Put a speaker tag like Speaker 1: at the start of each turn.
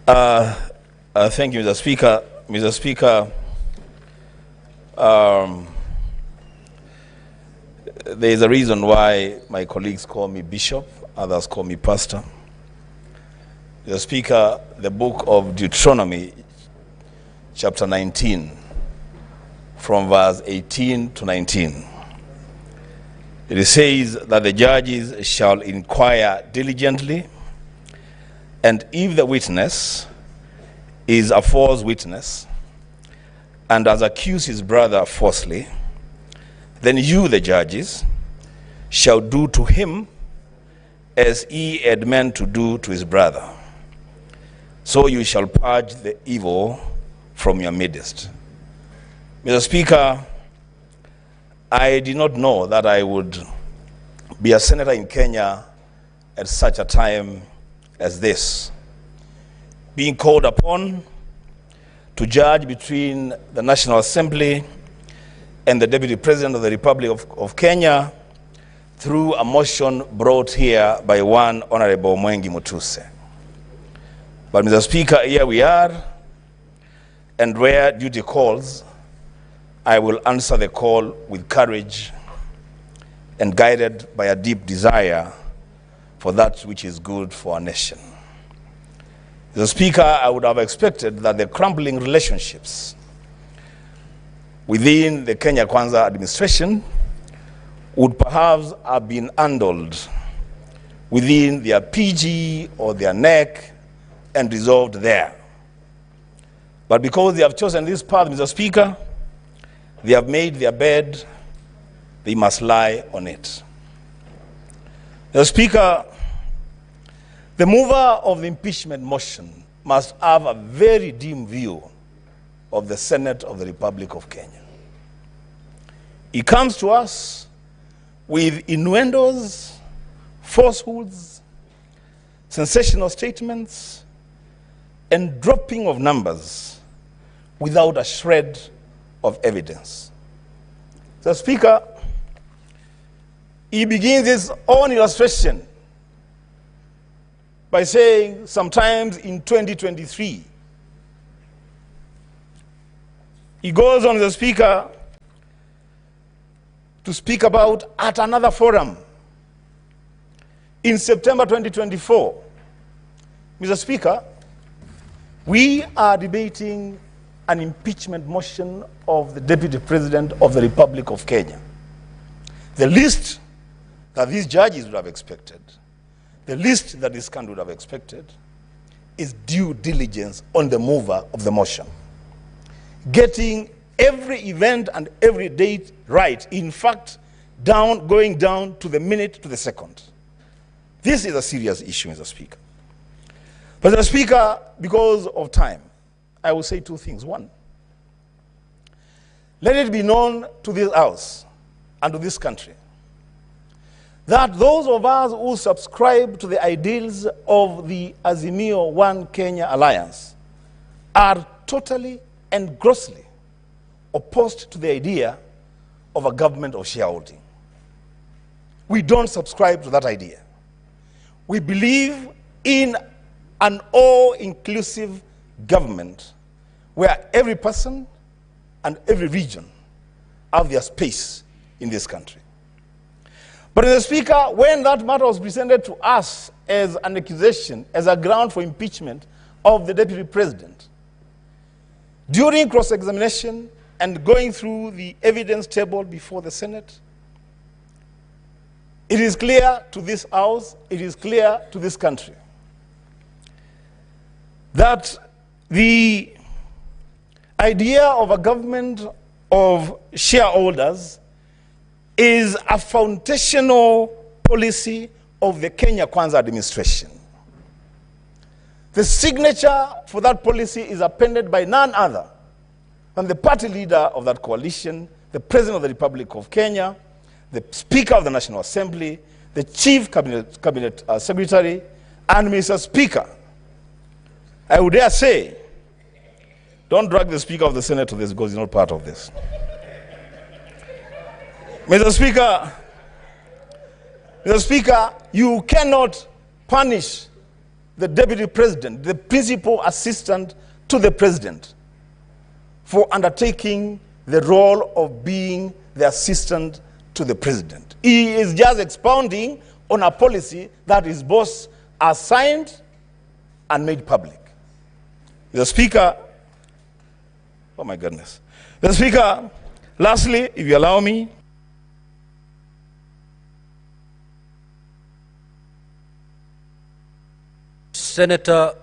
Speaker 1: Thank you, Mr. Speaker. Mr. Speaker, there is a reason why my colleagues call me Bishop, others call me Pastor. Mr. Speaker, the book of Deuteronomy, chapter 19, from verse 18 to 19. It says that the judges shall inquire diligently, and if the witness is a false witness and has accused his brother falsely, then you, the judges, shall do to him as he had meant to do to his brother. So you shall purge the evil from your midst. Mr. Speaker, I did not know that I would be a senator in Kenya at such a time as this, being called upon to judge between the National Assembly and the Deputy President of the Republic of Kenya through a motion brought here by one Honorable Mutuse. But Mr. Speaker, here we are, and where duty calls, I will answer the call with courage and guided by a deep desire for that which is good for our nation. Mr. Speaker, I would have expected that the crumbling relationships within the Kenya Kwanza administration would perhaps have been handled within their PG or their NEC and resolved there. But because they have chosen this path, Mr. Speaker, they have made their bed, they must lie on it. Mr. Speaker, the mover of the impeachment motion must have a very dim view of the Senate of the Republic of Kenya. He comes to us with innuendos, falsehoods, sensational statements, and dropping of numbers without a shred of evidence. So, Speaker, he begins his own illustration by saying sometimes in 2023. He goes on, the Speaker, to speak about at another forum in September 2024. Mr. Speaker, we are debating an impeachment motion of the Deputy President of the Republic of Kenya. The least that these judges would have expected, the least that this country would have expected, is due diligence on the mover of the motion. Getting every event and every date right. In fact, going down to the minute, to the second. This is a serious issue, Mr. Speaker. But Mr. Speaker, because of time, I will say two things. One, let it be known to this House and to this country that those of us who subscribe to the ideals of the Azimio One Kenya Alliance are totally and grossly opposed to the idea of a government of shareholding. We don't subscribe to that idea. We believe in an all-inclusive government where every person and every region have their space in this country. But Mr. Speaker, when that matter was presented to us as an accusation, as a ground for impeachment of the Deputy President, during cross-examination and going through the evidence table before the Senate, it is clear to this House, it is clear to this country, that the idea of a government of shareholders is a foundational policy of the Kenya Kwanza administration. The signature for that policy is appended by none other than the party leader of that coalition, the President of the Republic of Kenya, the Speaker of the National Assembly, the Chief Cabinet Secretary, and Mr. Speaker, I would dare say, don't drag the Speaker of the Senate to this because he's not part of this. Mr. Speaker, you cannot punish the deputy president, the principal assistant to the president, for undertaking the role of being the assistant to the president. He is just expounding on a policy that his boss has signed and made public. The Speaker, oh my goodness. The Speaker, lastly, if you allow me,
Speaker 2: Senator